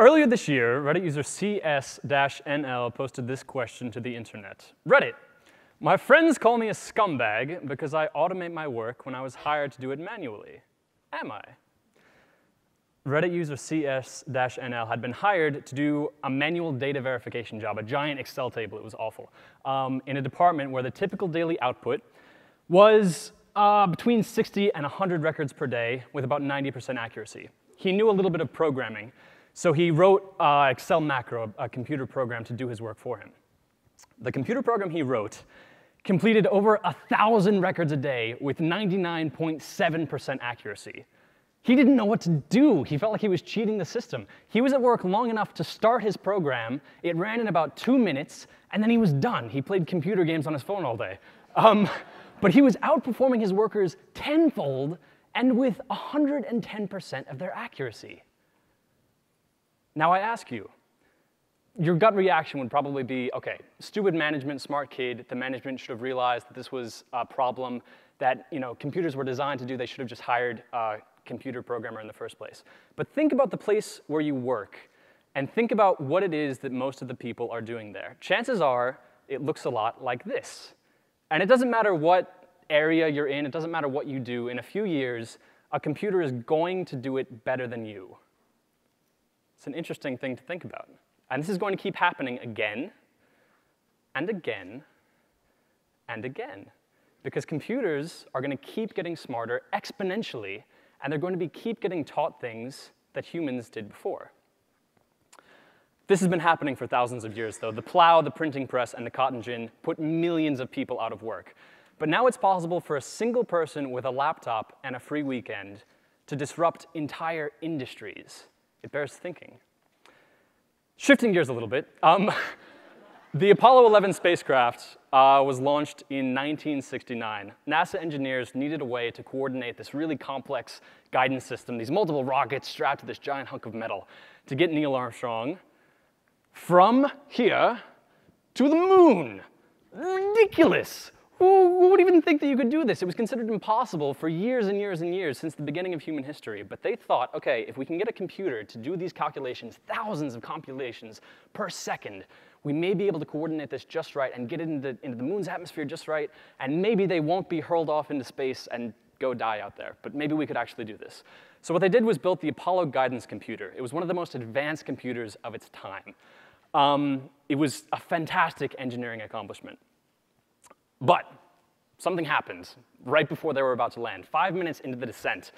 Earlier this year, Reddit user CS-NL posted this question to the internet. Reddit, my friends call me a scumbag because I automate my work when I was hired to do it manually. Am I? Reddit user CS-NL had been hired to do a manual data verification job, a giant Excel table, it was awful, in a department where the typical daily output was between 60 and 100 records per day with about 90% accuracy. He knew a little bit of programming, so he wrote Excel macro, a computer program, to do his work for him. The computer program he wrote completed over 1,000 records a day with 99.7% accuracy. He didn't know what to do. He felt like he was cheating the system. He was at work long enough to start his program. It ran in about 2 minutes, and then he was done. He played computer games on his phone all day. But he was outperforming his workers tenfold and with 110% of their accuracy. Now I ask you, your gut reaction would probably be, okay, stupid management, smart kid, the management should have realized that this was a problem that computers were designed to do. They should have just hired a computer programmer in the first place. But think about the place where you work, and think about what it is that most of the people are doing there. Chances are it looks a lot like this. And it doesn't matter what area you're in, it doesn't matter what you do, in a few years, a computer is going to do it better than you. It's an interesting thing to think about. And this is going to keep happening again, and again, and again. Because computers are going to keep getting smarter exponentially, and they're going to keep getting taught things that humans did before. This has been happening for thousands of years, though. The plow, the printing press, and the cotton gin put millions of people out of work. But now it's possible for a single person with a laptop and a free weekend to disrupt entire industries. It bears thinking. Shifting gears a little bit, the Apollo 11 spacecraft was launched in 1969. NASA engineers needed a way to coordinate this really complex guidance system, these multiple rockets strapped to this giant hunk of metal, to get Neil Armstrong from here to the moon. Ridiculous! Who would even think that you could do this? It was considered impossible for years and years and years since the beginning of human history. But they thought, okay, if we can get a computer to do these calculations, thousands of computations per second, we may be able to coordinate this just right and get it into the moon's atmosphere just right, and maybe they won't be hurled off into space and go die out there. But maybe we could actually do this. So what they did was built the Apollo guidance computer. It was one of the most advanced computers of its time. It was a fantastic engineering accomplishment. But something happened right before they were about to land. 5 minutes into the descent,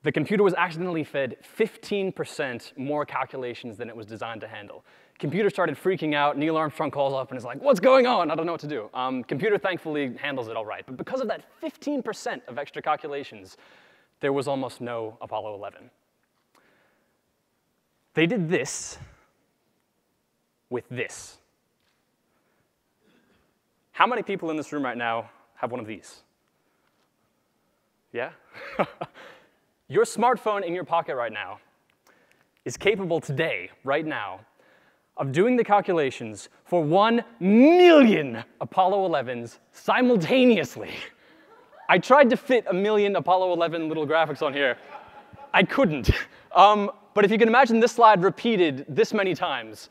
the computer was accidentally fed 15% more calculations than it was designed to handle. Computer started freaking out. Neil Armstrong calls up and is like, what's going on? I don't know what to do. Computer thankfully handles it all right. But because of that 15% of extra calculations, there was almost no Apollo 11. They did this with this. How many people in this room right now have one of these? Yeah? Your smartphone in your pocket right now is capable today, right now, of doing the calculations for 1 million Apollo 11s simultaneously. I tried to fit 1 million Apollo 11 little graphics on here. I couldn't. But if you can imagine this slide repeated this many times,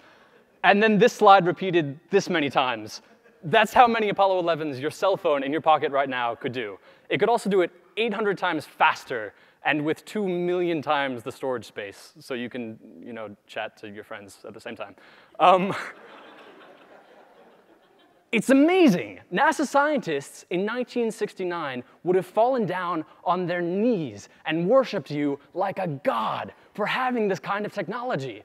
and then this slide repeated this many times, that's how many Apollo 11s your cell phone in your pocket right now could do. It could also do it 800 times faster and with 2 million times the storage space, so you can, chat to your friends at the same time. It's amazing. NASA scientists in 1969 would have fallen down on their knees and worshipped you like a god for having this kind of technology.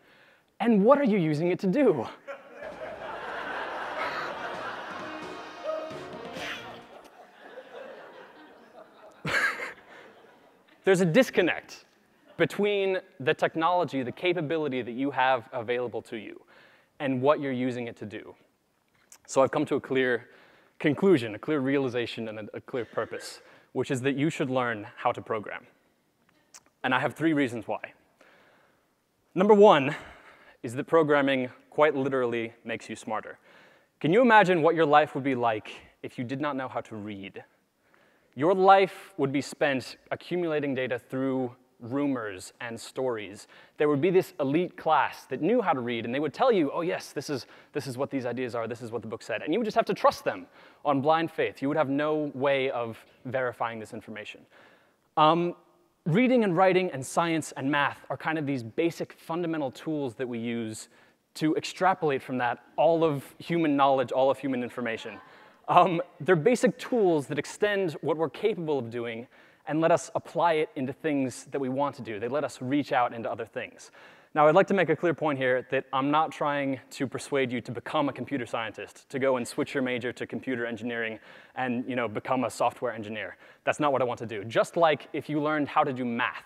And what are you using it to do? There's a disconnect between the technology, the capability that you have available to you, and what you're using it to do. So I've come to a clear conclusion, a clear realization, and a clear purpose, which is that you should learn how to program. And I have 3 reasons why. Number 1 is that programming quite literally makes you smarter. Can you imagine what your life would be like if you did not know how to read? Your life would be spent accumulating data through rumors and stories. There would be this elite class that knew how to read, and they would tell you, oh yes, this is what these ideas are, this is what the book said. And you would just have to trust them on blind faith. You would have no way of verifying this information. Reading and writing and science and math are kind of these basic fundamental tools that we use to extrapolate from that all of human knowledge, all of human information. They're basic tools that extend what we're capable of doing and let us apply it into things that we want to do. They let us reach out into other things. Now, I'd like to make a clear point here that I'm not trying to persuade you to become a computer scientist, to go and switch your major to computer engineering and become a software engineer. That's not what I want to do. Just like if you learned how to do math,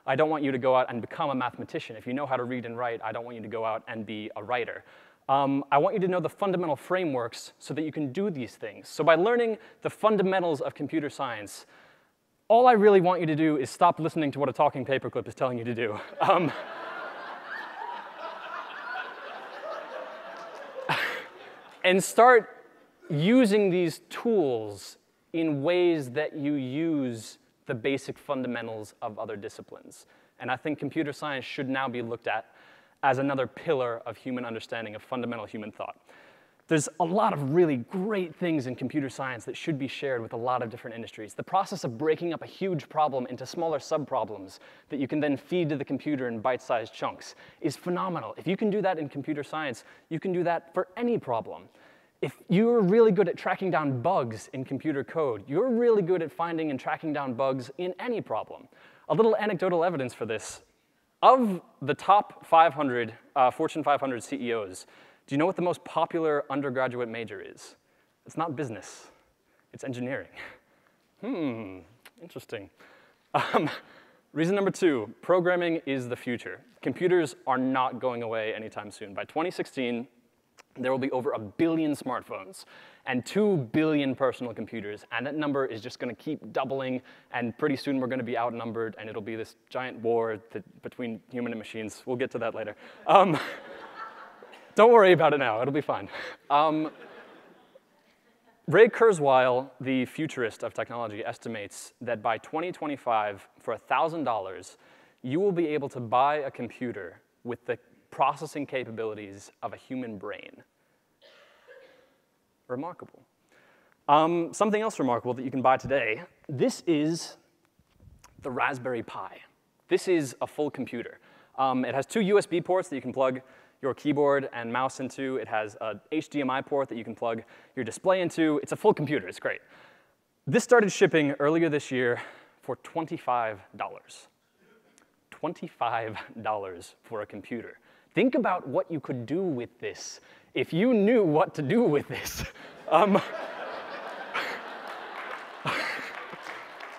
I don't want you to go out and become a mathematician. If you know how to read and write, I don't want you to go out and be a writer. I want you to know the fundamental frameworks so that you can do these things. So by learning the fundamentals of computer science, all I really want you to do is stop listening to what a talking paperclip is telling you to do. And start using these tools in ways that you use the basic fundamentals of other disciplines. And I think computer science should now be looked at as another pillar of human understanding, of fundamental human thought. There's a lot of really great things in computer science that should be shared with a lot of different industries. The process of breaking up a huge problem into smaller subproblems that you can then feed to the computer in bite-sized chunks is phenomenal. If you can do that in computer science, you can do that for any problem. If you're really good at tracking down bugs in computer code, you're really good at finding and tracking down bugs in any problem. A little anecdotal evidence for this. Of the top 500 Fortune 500 CEOs, do you know what the most popular undergraduate major is? It's not business. It's engineering. Interesting. Reason number 2, programming is the future. Computers are not going away anytime soon. By 2016, there will be over 1 billion smartphones and 2 billion personal computers, and that number is just going to keep doubling, and pretty soon we're going to be outnumbered, and it'll be this giant war between human and machines. We'll get to that later. Don't worry about it now. It'll be fine. Ray Kurzweil, the futurist of technology, estimates that by 2025, for $1,000, you will be able to buy a computer with the processing capabilities of a human brain. Remarkable. Something else remarkable that you can buy today, this is the Raspberry Pi. This is a full computer. It has 2 USB ports that you can plug your keyboard and mouse into. It has a HDMI port that you can plug your display into. It's a full computer. It's great. This started shipping earlier this year for $25. $25 for a computer. Think about what you could do with this if you knew what to do with this.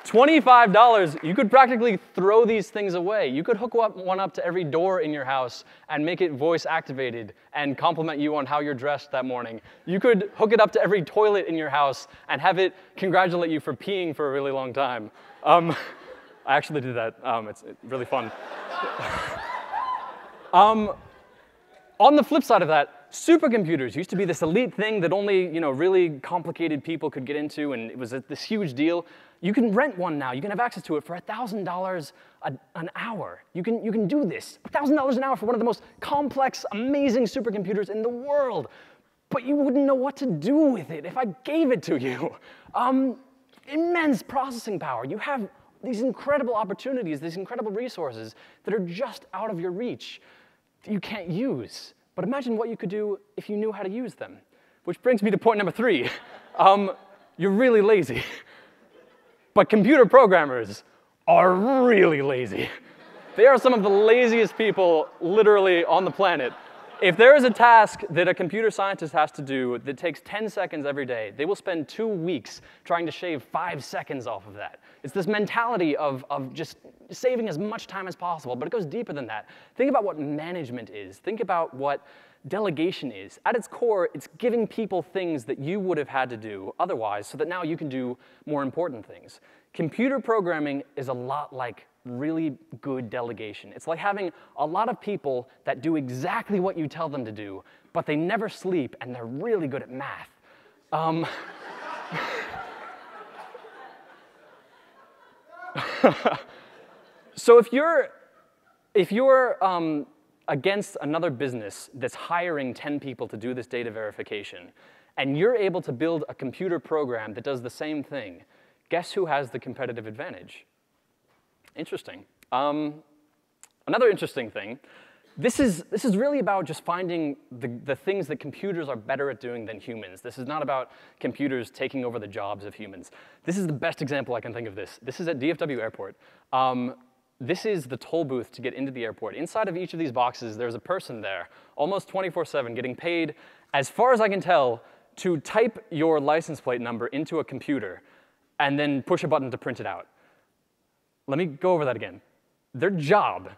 $25, you could practically throw these things away. You could hook one up to every door in your house and make it voice activated and compliment you on how you're dressed that morning. You could hook it up to every toilet in your house and have it congratulate you for peeing for a really long time. I actually did that. It's really fun. On the flip side of that, supercomputers used to be this elite thing that only really complicated people could get into, and it was this huge deal. You can rent one now. You can have access to it for $1,000 an hour. You can do this. $1,000 an hour for one of the most complex, amazing supercomputers in the world. But you wouldn't know what to do with it if I gave it to you. Immense processing power. You have these incredible opportunities, these incredible resources that are just out of your reach that you can't use. But imagine what you could do if you knew how to use them. Which brings me to point number 3. You're really lazy. But computer programmers are really lazy. They are some of the laziest people literally on the planet. If there is a task that a computer scientist has to do that takes 10 seconds every day, they will spend 2 weeks trying to shave 5 seconds off of that. It's this mentality of just saving as much time as possible, but it goes deeper than that. Think about what management is. Think about what delegation is. At its core, it's giving people things that you would have had to do otherwise so that now you can do more important things. Computer programming is a lot like really good delegation. It's like having a lot of people that do exactly what you tell them to do, but they never sleep and they're really good at math. So if you're against another business that's hiring 10 people to do this data verification, and you're able to build a computer program that does the same thing, guess who has the competitive advantage? Interesting. Another interesting thing, this is really about just finding the things that computers are better at doing than humans. This is not about computers taking over the jobs of humans. This is the best example I can think of this. This is at DFW Airport. This is the toll booth to get into the airport. Inside of each of these boxes, there's a person there, almost 24/7, getting paid, as far as I can tell, to type your license plate number into a computer and then push a button to print it out. Let me go over that again. Their job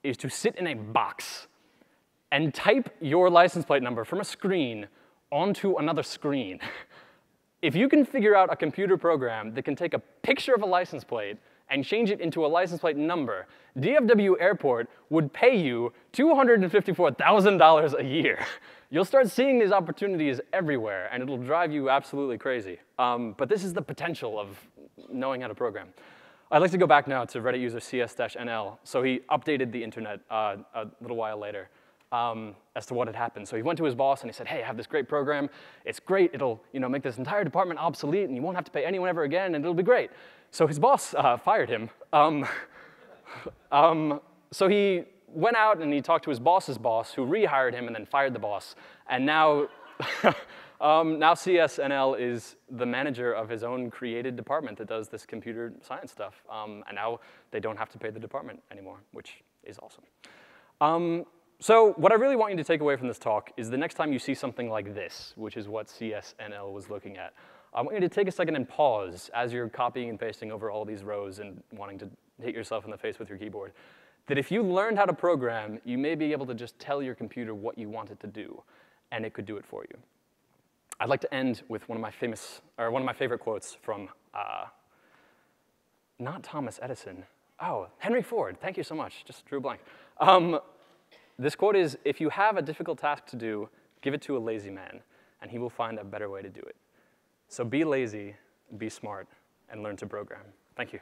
is to sit in a box and type your license plate number from a screen onto another screen. If you can figure out a computer program that can take a picture of a license plate and change it into a license plate number, DFW Airport would pay you $254,000 a year. You'll start seeing these opportunities everywhere, and it'll drive you absolutely crazy. But this is the potential of knowing how to program. I'd like to go back now to Reddit user CS-NL. So he updated the internet a little while later as to what had happened. So he went to his boss and he said, hey, I have this great program. It's great. It'll make this entire department obsolete, and you won't have to pay anyone ever again, and it'll be great. So his boss fired him. So he went out and he talked to his boss's boss, who rehired him and then fired the boss. And now, now CSNL is the manager of his own created department that does this computer science stuff. And now they don't have to pay the department anymore, which is awesome. So what I really want you to take away from this talk is the next time you see something like this, which is what CSNL was looking at, I want you to take a second and pause as you're copying and pasting over all these rows and wanting to hit yourself in the face with your keyboard. That if you learned how to program, you may be able to just tell your computer what you want it to do, and it could do it for you. I'd like to end with one of my favorite quotes from, not Thomas Edison. Oh, Henry Ford. Thank you so much. Just drew a blank. This quote is, if you have a difficult task to do, give it to a lazy man, and he will find a better way to do it. So be lazy, be smart, and learn to program. Thank you.